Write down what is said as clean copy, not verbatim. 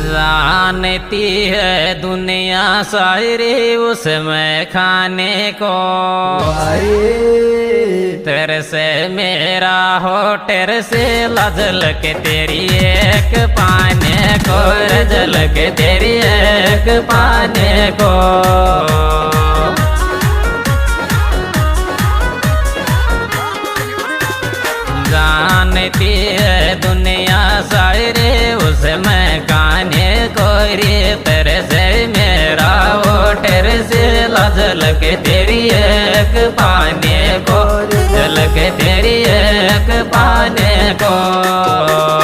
जानती है दुनिया सारी उसमें खाने को, तेरे से मेरा हो तेरे से लजल के तेरी एक पाने को, रजल के तेरी एक पाने को। जानती है दुनिया सारी उसमें खाने को रे, तेरे से मेरा वो तेरे से लजल के तेरी एक पाने को, जल के तेरी एक पाने को।